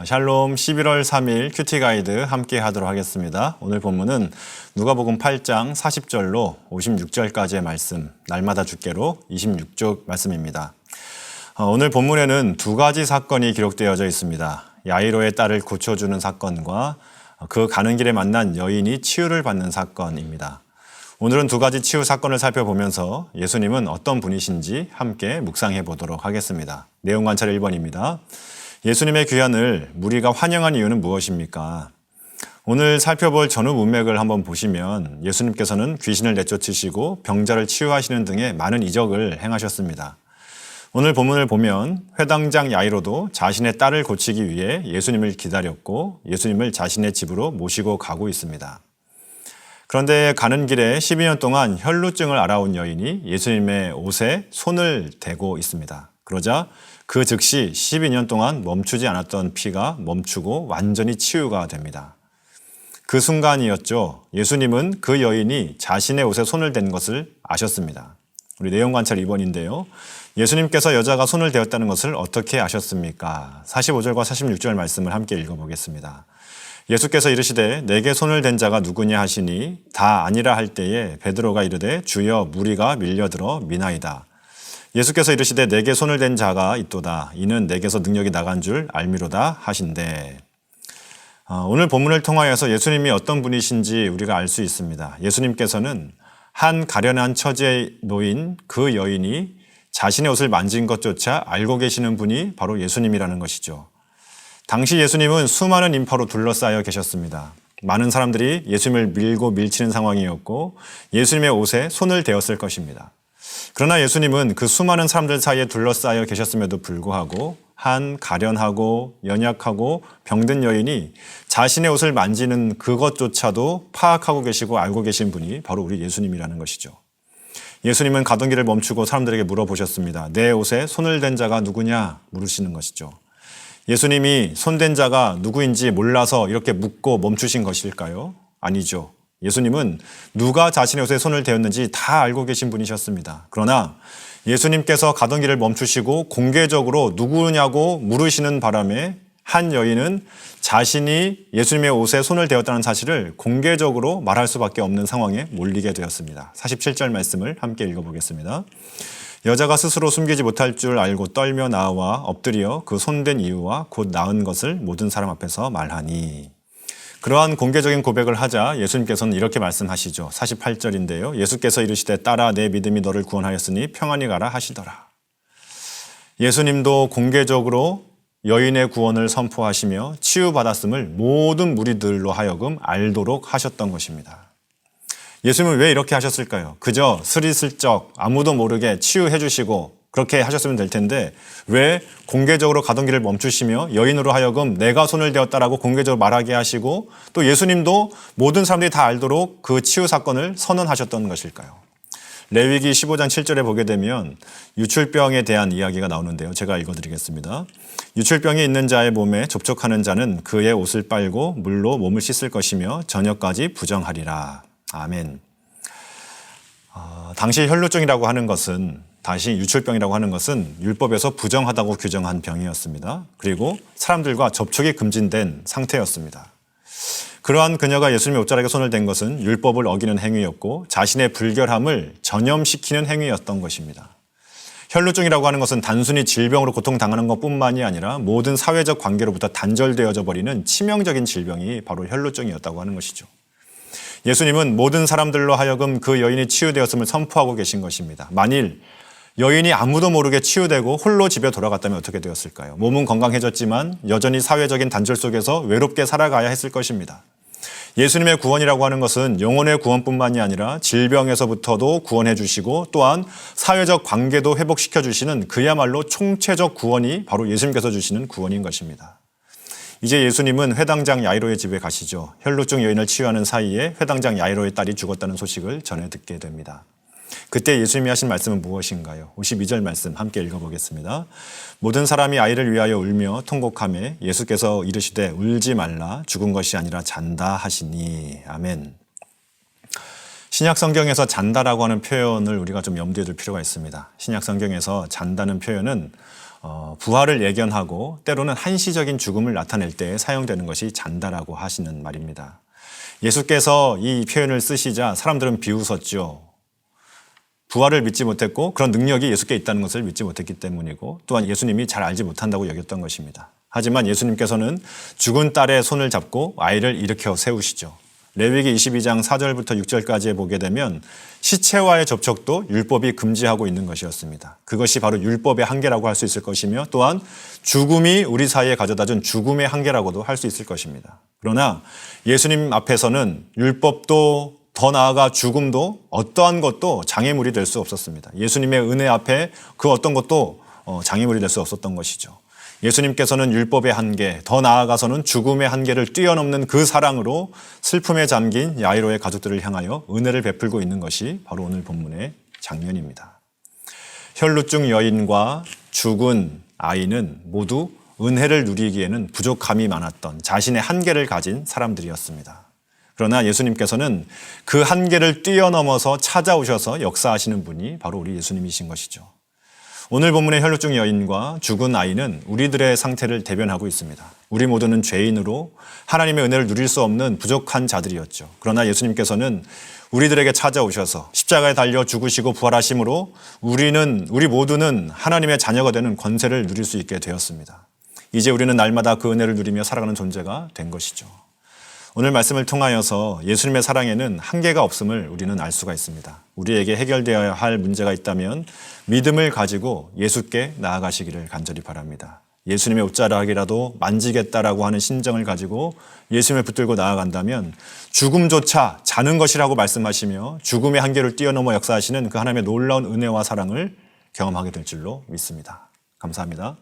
샬롬 11월 3일 큐티 가이드 함께 하도록 하겠습니다. 오늘 본문은 누가복음 8장 40절로 56절까지의 말씀, 날마다 주께로 26쪽 말씀입니다. 오늘 본문에는 두 가지 사건이 기록되어져 있습니다. 야이로의 딸을 고쳐주는 사건과 그 가는 길에 만난 여인이 치유를 받는 사건입니다. 오늘은 두 가지 치유 사건을 살펴보면서 예수님은 어떤 분이신지 함께 묵상해 보도록 하겠습니다. 내용 관찰 1번입니다. 예수님의 귀환을 무리가 환영한 이유는 무엇입니까? 오늘 살펴볼 전후 문맥을 한번 보시면 예수님께서는 귀신을 내쫓으시고 병자를 치유하시는 등의 많은 이적을 행하셨습니다. 오늘 본문을 보면 회당장 야이로도 자신의 딸을 고치기 위해 예수님을 기다렸고 예수님을 자신의 집으로 모시고 가고 있습니다. 그런데 가는 길에 12년 동안 혈루증을 앓아온 여인이 예수님의 옷에 손을 대고 있습니다. 그러자 그 즉시 12년 동안 멈추지 않았던 피가 멈추고 완전히 치유가 됩니다. 그 순간이었죠. 예수님은 그 여인이 자신의 옷에 손을 댄 것을 아셨습니다. 우리 내용 관찰 2번인데요. 예수님께서 여자가 손을 대었다는 것을 어떻게 아셨습니까? 45절과 46절 말씀을 함께 읽어보겠습니다. 예수께서 이르시되 내게 손을 댄 자가 누구냐 하시니 다 아니라 할 때에 베드로가 이르되 주여 무리가 밀려들어 미나이다. 예수께서 이르시되 내게 손을 댄 자가 있도다. 이는 내게서 능력이 나간 줄 알미로다 하신대. 오늘 본문을 통하여서 예수님이 어떤 분이신지 우리가 알 수 있습니다. 예수님께서는 한 가련한 처지에 놓인 그 여인이 자신의 옷을 만진 것조차 알고 계시는 분이 바로 예수님이라는 것이죠. 당시 예수님은 수많은 인파로 둘러싸여 계셨습니다. 많은 사람들이 예수님을 밀고 밀치는 상황이었고 예수님의 옷에 손을 대었을 것입니다. 그러나 예수님은 그 수많은 사람들 사이에 둘러싸여 계셨음에도 불구하고 한 가련하고 연약하고 병든 여인이 자신의 옷을 만지는 그것조차도 파악하고 계시고 알고 계신 분이 바로 우리 예수님이라는 것이죠. 예수님은 가던 길을 멈추고 사람들에게 물어보셨습니다. 내 옷에 손을 댄 자가 누구냐 물으시는 것이죠. 예수님이 손댄 자가 누구인지 몰라서 이렇게 묻고 멈추신 것일까요? 아니죠. 예수님은 누가 자신의 옷에 손을 대었는지 다 알고 계신 분이셨습니다. 그러나 예수님께서 가던 길을 멈추시고 공개적으로 누구냐고 물으시는 바람에 한 여인은 자신이 예수님의 옷에 손을 대었다는 사실을 공개적으로 말할 수밖에 없는 상황에 몰리게 되었습니다. 47절 말씀을 함께 읽어보겠습니다. 여자가 스스로 숨기지 못할 줄 알고 떨며 나와 엎드려 그 손댄 이유와 곧 나은 것을 모든 사람 앞에서 말하니. 그러한 공개적인 고백을 하자 예수님께서는 이렇게 말씀하시죠. 48절인데요. 예수께서 이르시되 딸아 내 믿음이 너를 구원하였으니 평안히 가라 하시더라. 예수님도 공개적으로 여인의 구원을 선포하시며 치유받았음을 모든 무리들로 하여금 알도록 하셨던 것입니다. 예수님은 왜 이렇게 하셨을까요? 그저 스리슬쩍 아무도 모르게 치유해 주시고 그렇게 하셨으면 될 텐데 왜 공개적으로 가던 길을 멈추시며 여인으로 하여금 내가 손을 대었다라고 공개적으로 말하게 하시고 또 예수님도 모든 사람들이 다 알도록 그 치유 사건을 선언하셨던 것일까요? 레위기 15장 7절에 보게 되면 유출병에 대한 이야기가 나오는데요. 제가 읽어드리겠습니다. 유출병이 있는 자의 몸에 접촉하는 자는 그의 옷을 빨고 물로 몸을 씻을 것이며 저녁까지 부정하리라. 아멘. 당시 혈루증이라고 하는 것은 다시 유출병이라고 하는 것은 율법에서 부정하다고 규정한 병이었습니다. 그리고 사람들과 접촉이 금진된 상태였습니다. 그러한 그녀가 예수님의 옷자락에 손을 댄 것은 율법을 어기는 행위였고 자신의 불결함을 전염시키는 행위였던 것입니다. 혈루증이라고 하는 것은 단순히 질병으로 고통당하는 것뿐만이 아니라 모든 사회적 관계로부터 단절되어져 버리는 치명적인 질병이 바로 혈루증이었다고 하는 것이죠. 예수님은 모든 사람들로 하여금 그 여인이 치유되었음을 선포하고 계신 것입니다. 만일 여인이 아무도 모르게 치유되고 홀로 집에 돌아갔다면 어떻게 되었을까요? 몸은 건강해졌지만 여전히 사회적인 단절 속에서 외롭게 살아가야 했을 것입니다. 예수님의 구원이라고 하는 것은 영혼의 구원뿐만이 아니라 질병에서부터도 구원해 주시고 또한 사회적 관계도 회복시켜 주시는 그야말로 총체적 구원이 바로 예수님께서 주시는 구원인 것입니다. 이제 예수님은 회당장 야이로의 집에 가시죠. 혈루증 여인을 치유하는 사이에 회당장 야이로의 딸이 죽었다는 소식을 전해 듣게 됩니다. 그때 예수님이 하신 말씀은 무엇인가요? 52절 말씀 함께 읽어보겠습니다. 모든 사람이 아이를 위하여 울며 통곡하며 예수께서 이르시되 울지 말라 죽은 것이 아니라 잔다 하시니. 아멘. 신약 성경에서 잔다라고 하는 표현을 우리가 좀 염두에 둘 필요가 있습니다. 신약 성경에서 잔다는 표현은 부활을 예견하고 때로는 한시적인 죽음을 나타낼 때 사용되는 것이 잔다라고 하시는 말입니다. 예수께서 이 표현을 쓰시자 사람들은 비웃었죠. 부활을 믿지 못했고 그런 능력이 예수께 있다는 것을 믿지 못했기 때문이고 또한 예수님이 잘 알지 못한다고 여겼던 것입니다. 하지만 예수님께서는 죽은 딸의 손을 잡고 아이를 일으켜 세우시죠. 레위기 22장 4절부터 6절까지에 보게 되면 시체와의 접촉도 율법이 금지하고 있는 것이었습니다. 그것이 바로 율법의 한계라고 할 수 있을 것이며 또한 죽음이 우리 사이에 가져다준 죽음의 한계라고도 할 수 있을 것입니다. 그러나 예수님 앞에서는 율법도 더 나아가 죽음도 어떠한 것도 장애물이 될 수 없었습니다. 예수님의 은혜 앞에 그 어떤 것도 장애물이 될 수 없었던 것이죠. 예수님께서는 율법의 한계, 더 나아가서는 죽음의 한계를 뛰어넘는 그 사랑으로 슬픔에 잠긴 야이로의 가족들을 향하여 은혜를 베풀고 있는 것이 바로 오늘 본문의 장면입니다. 혈루증 여인과 죽은 아이는 모두 은혜를 누리기에는 부족함이 많았던 자신의 한계를 가진 사람들이었습니다. 그러나 예수님께서는 그 한계를 뛰어넘어서 찾아오셔서 역사하시는 분이 바로 우리 예수님이신 것이죠. 오늘 본문의 혈루증 여인과 죽은 아이는 우리들의 상태를 대변하고 있습니다. 우리 모두는 죄인으로 하나님의 은혜를 누릴 수 없는 부족한 자들이었죠. 그러나 예수님께서는 우리들에게 찾아오셔서 십자가에 달려 죽으시고 부활하심으로 우리 모두는 하나님의 자녀가 되는 권세를 누릴 수 있게 되었습니다. 이제 우리는 날마다 그 은혜를 누리며 살아가는 존재가 된 것이죠. 오늘 말씀을 통하여서 예수님의 사랑에는 한계가 없음을 우리는 알 수가 있습니다. 우리에게 해결되어야 할 문제가 있다면 믿음을 가지고 예수께 나아가시기를 간절히 바랍니다. 예수님의 옷자락이라도 만지겠다라고 하는 심정을 가지고 예수님을 붙들고 나아간다면 죽음조차 자는 것이라고 말씀하시며 죽음의 한계를 뛰어넘어 역사하시는 그 하나님의 놀라운 은혜와 사랑을 경험하게 될 줄로 믿습니다. 감사합니다.